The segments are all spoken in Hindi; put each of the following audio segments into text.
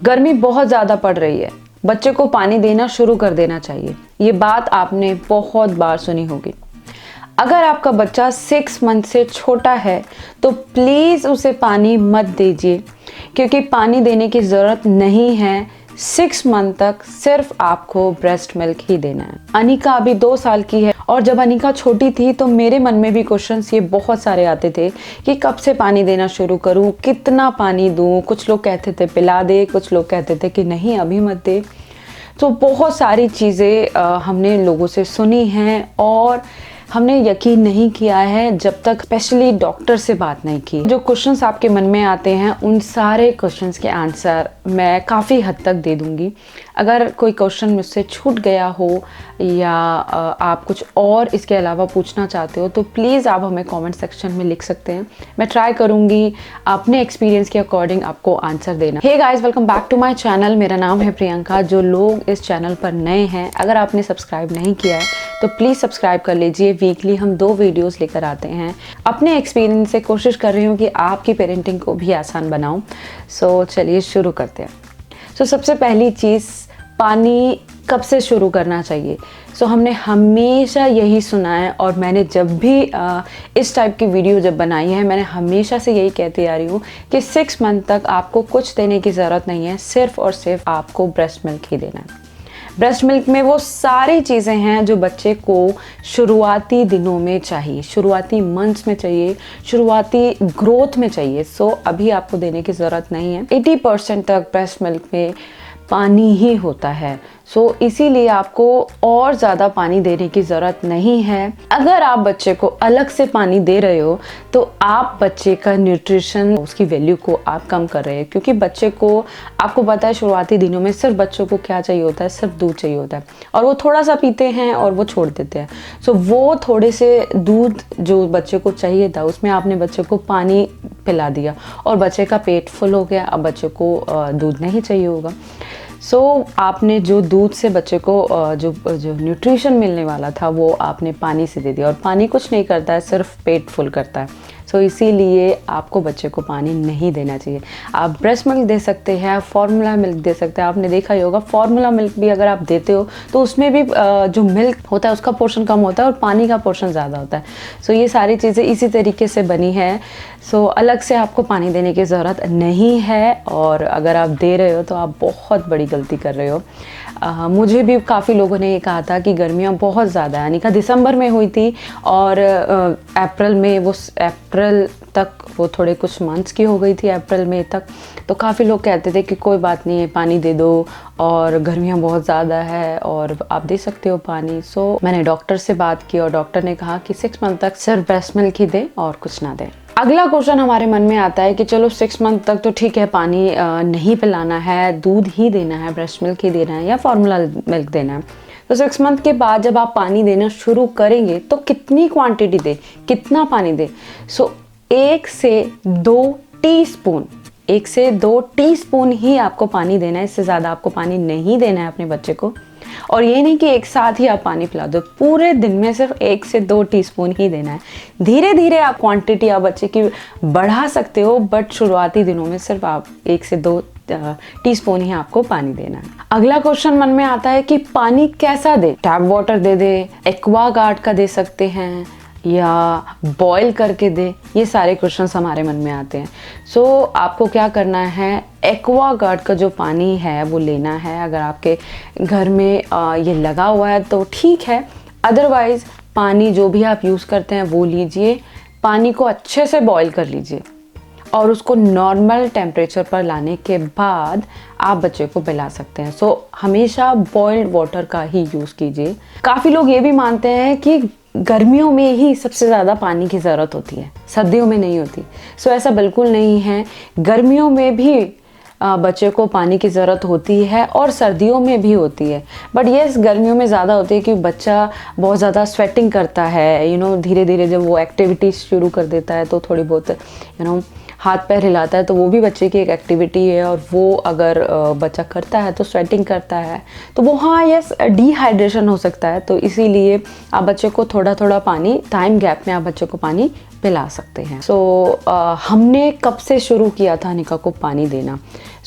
गर्मी बहुत ज़्यादा पड़ रही है, बच्चे को पानी देना शुरू कर देना चाहिए। ये बात आपने बहुत बार सुनी होगी। अगर आपका बच्चा 6 मंथ से छोटा है तो प्लीज़ उसे पानी मत दीजिए, क्योंकि पानी देने की ज़रूरत नहीं है। 6 मंथ तक सिर्फ आपको ब्रेस्ट मिल्क ही देना है। अनिका अभी 2 साल की है और जब अनिका छोटी थी तो मेरे मन में भी क्वेश्चंस ये बहुत सारे आते थे कि कब से पानी देना शुरू करूं, कितना पानी दूं। कुछ लोग कहते थे पिला दे, कुछ लोग कहते थे कि नहीं अभी मत दे। तो बहुत सारी चीज़ें हमने लोगों से सुनी हैं और हमने यकीन नहीं किया है जब तक स्पेशली डॉक्टर से बात नहीं की। जो क्वेश्चंस आपके मन में आते हैं उन सारे क्वेश्चंस के आंसर मैं काफ़ी हद तक दे दूंगी। अगर कोई क्वेश्चन मुझसे छूट गया हो या आप कुछ और इसके अलावा पूछना चाहते हो तो प्लीज़ आप हमें कमेंट सेक्शन में लिख सकते हैं। मैं ट्राई करूँगी अपने एक्सपीरियंस के अकॉर्डिंग आपको आंसर देना। Hey guys, welcome back to my channel. मेरा नाम है प्रियंका। जो लोग इस चैनल पर नए हैं, अगर आपने सब्सक्राइब नहीं किया है तो प्लीज़ सब्सक्राइब कर लीजिए। वीकली हम 2 वीडियोस लेकर आते हैं। अपने एक्सपीरियंस से कोशिश कर रही हूँ कि आपकी पेरेंटिंग को भी आसान बनाऊँ। सो चलिए शुरू करते हैं। सबसे पहली चीज़, पानी कब से शुरू करना चाहिए। हमने हमेशा यही सुना है और मैंने जब भी इस टाइप की वीडियो जब बनाई है मैंने हमेशा से यही कहती आ रही हूँ कि 6 मंथ तक आपको कुछ देने की ज़रूरत नहीं है, सिर्फ और सिर्फ आपको ब्रेस्ट मिल्क ही देना है। ब्रेस्ट मिल्क में वो सारी चीज़ें हैं जो बच्चे को शुरुआती दिनों में चाहिए, शुरुआती मंथ्स में चाहिए, शुरुआती ग्रोथ में चाहिए। अभी आपको देने की ज़रूरत नहीं है। 80% तक ब्रेस्ट मिल्क में पानी ही होता है। इसीलिए आपको और ज़्यादा पानी देने की ज़रूरत नहीं है। अगर आप बच्चे को अलग से पानी दे रहे हो तो आप बच्चे का न्यूट्रिशन, उसकी वैल्यू को आप कम कर रहे हैं, क्योंकि बच्चे को, आपको पता है शुरुआती दिनों में सिर्फ बच्चों को क्या चाहिए होता है, सिर्फ दूध चाहिए होता है और वो थोड़ा सा पीते हैं और वो छोड़ देते हैं। वो थोड़े से दूध जो बच्चे को चाहिए था उसमें आपने बच्चे को पानी पिला दिया और बच्चे का पेट फुल हो गया। अब बच्चे को दूध नहीं चाहिए होगा। आपने जो दूध से बच्चे को जो न्यूट्रिशन मिलने वाला था वो आपने पानी से दे दिया, और पानी कुछ नहीं करता है, सिर्फ पेट फुल करता है। इसीलिए आपको बच्चे को पानी नहीं देना चाहिए। आप ब्रेस्ट मिल्क दे सकते हैं, फार्मूला मिल्क दे सकते हैं। आपने देखा ही होगा फार्मूला मिल्क भी अगर आप देते हो तो उसमें भी जो मिल्क होता है उसका पोर्शन कम होता है और पानी का पोर्शन ज़्यादा होता है। ये सारी चीज़ें इसी तरीके से बनी है। अलग से आपको पानी देने की ज़रूरत नहीं है, और अगर आप दे रहे हो तो आप बहुत बड़ी गलती कर रहे हो। मुझे भी काफ़ी लोगों ने ये कहा था कि गर्मियाँ बहुत ज़्यादा है। अनिका दिसंबर में हुई थी और अप्रैल में, वो अप्रैल तक वो थोड़े कुछ मंथ्स की हो गई थी, अप्रैल मई तक। तो काफ़ी लोग कहते थे कि कोई बात नहीं है, पानी दे दो और गर्मियाँ बहुत ज़्यादा है और आप दे सकते हो पानी। मैंने डॉक्टर से बात की और डॉक्टर ने कहा कि 6 मंथ तक सिर्फ ब्रेस्ट मिल्क ही दे और कुछ ना दे। अगला क्वेश्चन हमारे मन में आता है कि चलो 6 मंथ तक तो ठीक है, पानी नहीं पिलाना है, दूध ही देना है, ब्रेस्ट मिल्क ही देना है या फार्मूला मिल्क देना है। 6 मंथ के बाद जब आप पानी देना शुरू करेंगे तो कितनी क्वांटिटी दे, कितना पानी दे। 1 से 2 टीस्पून, 1 से 2 टीस्पून ही आपको पानी देना है। इससे ज़्यादा आपको पानी नहीं देना है अपने बच्चे को। और ये नहीं कि एक साथ ही आप पानी पिला दो, पूरे दिन में सिर्फ 1 से 2 टीस्पून ही देना है। धीरे धीरे आप क्वांटिटी आप बच्चे की बढ़ा सकते हो, बट शुरुआती दिनों में सिर्फ आप 1 से 2 टीस्पून ही आपको पानी देना है। अगला क्वेश्चन मन में आता है कि पानी कैसा दे। टैप वाटर दे दे, एक्वागार्ड का दे सकते हैं या बॉयल करके दे, ये सारे क्वेश्चंस हमारे मन में आते हैं। आपको क्या करना है, एक्वागार्ड का जो पानी है वो लेना है। अगर आपके घर में ये लगा हुआ है तो ठीक है, अदरवाइज़ पानी जो भी आप यूज़ करते हैं वो लीजिए। पानी को अच्छे से बॉयल कर लीजिए और उसको नॉर्मल टेम्परेचर पर लाने के बाद आप बच्चे को पिला सकते हैं। हमेशा बॉइल्ड वाटर का ही यूज़ कीजिए। काफ़ी लोग ये भी मानते हैं कि गर्मियों में ही सबसे ज़्यादा पानी की ज़रूरत होती है, सर्दियों में नहीं होती। ऐसा बिल्कुल नहीं है। गर्मियों में भी बच्चे को पानी की ज़रूरत होती है और सर्दियों में भी होती है, बट ये गर्मियों में ज़्यादा होती है क्योंकि बच्चा बहुत ज़्यादा स्वेटिंग करता है। धीरे धीरे जब वो एक्टिविटीज़ शुरू कर देता है तो थोड़ी बहुत हाथ पैर हिलाता है, तो वो भी बच्चे की एक एक्टिविटी है और वो अगर बच्चा करता है तो स्वेटिंग करता है तो वो, हाँ यस, डिहाइड्रेशन हो सकता है। तो इसीलिए आप बच्चे को थोड़ा थोड़ा पानी, टाइम गैप में आप बच्चे को पानी पिला सकते हैं। हमने कब से शुरू किया था अनिका को पानी देना?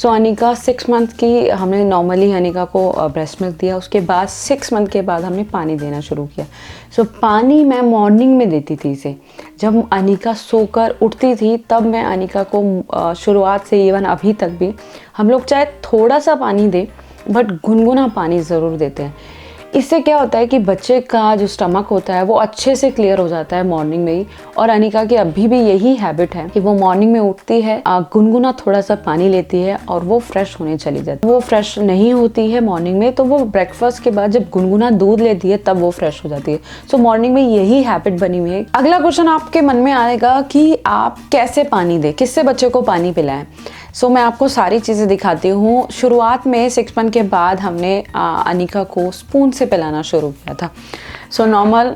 अनिका 6 मंथ की हमने नॉर्मली अनिका को ब्रेस्ट मिल्क दिया, उसके बाद 6 मंथ के बाद हमने पानी देना शुरू किया। पानी मैं मॉर्निंग में देती थी इसे। जब अनिका सोकर उठती थी तब मैं अनिका को शुरुआत से इवन अभी तक भी हम लोग चाहे थोड़ा सा पानी दें बट गुनगुना पानी ज़रूर देते हैं। इससे क्या होता है कि बच्चे का जो स्टमक होता है वो अच्छे से क्लियर हो जाता है मॉर्निंग में ही। और अनिका की अभी भी यही हैबिट है कि वो मॉर्निंग में उठती है, गुनगुना थोड़ा सा पानी लेती है और वो फ्रेश होने चली जाती है। वो फ्रेश नहीं होती है मॉर्निंग में तो वो ब्रेकफास्ट के बाद जब गुनगुना दूध लेती है तब वो फ्रेश हो जाती है। मॉर्निंग में यही हैबिट बनी हुई है। अगला क्वेश्चन आपके मन में आएगा कि आप कैसे पानी दें, किससे बच्चे को पानी पिलाएं। मैं आपको सारी चीज़ें दिखाती हूँ। शुरुआत में 6 मंथ के बाद हमने अनिका को स्पून से पिलाना शुरू किया था। नॉर्मल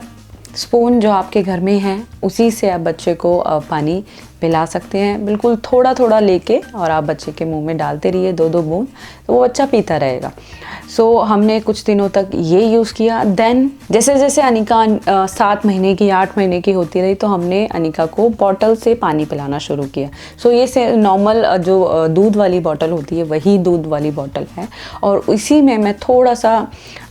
स्पून जो आपके घर में है उसी से आप बच्चे को पानी पिला सकते हैं। बिल्कुल थोड़ा थोड़ा लेके और आप बच्चे के मुंह में डालते रहिए 2-2 बूंद, तो वो बच्चा पीता रहेगा। हमने कुछ दिनों तक ये यूज़ किया। देन जैसे जैसे अनिका 7 महीने की 8 महीने की होती रही तो हमने अनिका को बॉटल से पानी पिलाना शुरू किया। ये से नॉर्मल जो दूध वाली बॉटल होती है वही दूध वाली बॉटल है और इसी में मैं थोड़ा सा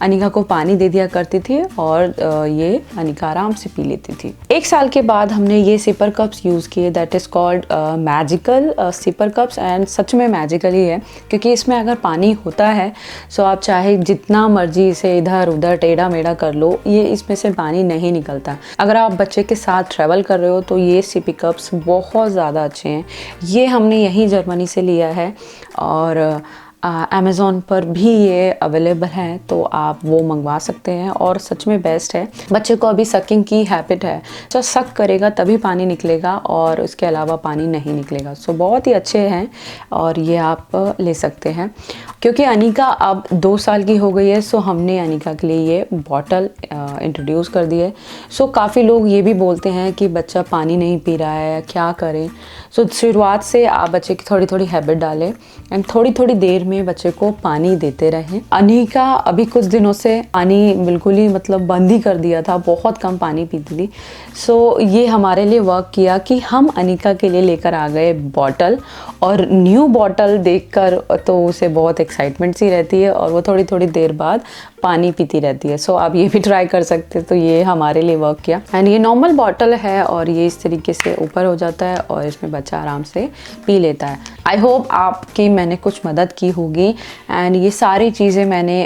अनिका को पानी दे दिया करती थी और ये अनिका आराम से पी लेती थी। 1 साल के बाद हमने ये सिपर कप्स यूज़ किए, that is called magical sipper cups. And such में मैजिकल ही है क्योंकि इसमें अगर पानी होता है आप चाहे जितना मर्जी इसे इधर उधर टेढ़ा मेढ़ा कर लो, ये इसमें से पानी नहीं निकलता। अगर आप बच्चे के साथ ट्रैवल कर रहे हो तो ये सिपी कप्स बहुत ज़्यादा अच्छे हैं। ये हमने यहीं जर्मनी से लिया है और अमेज़ॉन पर भी ये अवेलेबल है, तो आप वो मंगवा सकते हैं और सच में बेस्ट है। बच्चे को अभी सकिंग की हैबिट है, तो सक करेगा तभी पानी निकलेगा और उसके अलावा पानी नहीं निकलेगा। बहुत ही अच्छे हैं और ये आप ले सकते हैं। क्योंकि अनिका अब 2 साल की हो गई है हमने अनिका के लिए ये बॉटल इंट्रोड्यूस कर दी है। काफ़ी लोग ये भी बोलते हैं कि बच्चा पानी नहीं पी रहा है, क्या करें। शुरुआत से आप बच्चे की थोड़ी थोड़ी हैबिट डालें एंड थोड़ी थोड़ी देर में बच्चे को पानी देते रहें। अनिका अभी कुछ दिनों से पानी बिल्कुल ही बंद ही कर दिया था, बहुत कम पानी पीती थी। ये हमारे लिए वर्क किया कि हम अनिका के लिए लेकर आ गए बॉटल और न्यू बॉटल देखकर तो उसे बहुत एक्साइटमेंट सी रहती है और वो थोड़ी थोड़ी देर बाद पानी पीती रहती है। आप ये भी ट्राई कर सकते हैं। तो ये हमारे लिए वर्क किया। एंड ये नॉर्मल बॉटल है और ये इस तरीके से ऊपर हो जाता है और इसमें बच्चा आराम से पी लेता है। आई होप आपकी मैंने कुछ मदद की होगी एंड ये सारी चीज़ें मैंने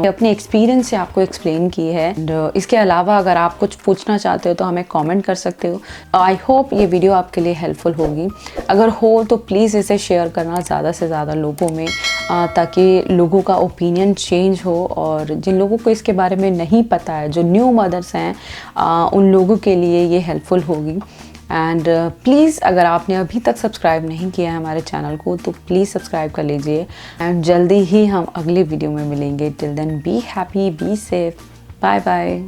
अपने एक्सपीरियंस से आपको एक्सप्लेन की है। एंड इसके अलावा अगर आप कुछ पूछना चाहते हो तो हमें कमेंट कर सकते हो। आई होप ये वीडियो आपके लिए हेल्पफुल होगी। अगर हो तो प्लीज़ इसे शेयर करना ज़्यादा से ज़्यादा लोगों में, ताकि लोगों का ओपिनियन चेंज हो और जिन लोगों को इसके बारे में नहीं पता है, जो न्यू मदर्स हैं, उन लोगों के लिए ये हेल्पफुल होगी। एंड प्लीज़ अगर आपने अभी तक सब्सक्राइब नहीं किया है हमारे चैनल को तो प्लीज़ सब्सक्राइब कर लीजिए। एंड जल्दी ही हम अगले वीडियो में मिलेंगे। Till then be happy, be safe, bye bye.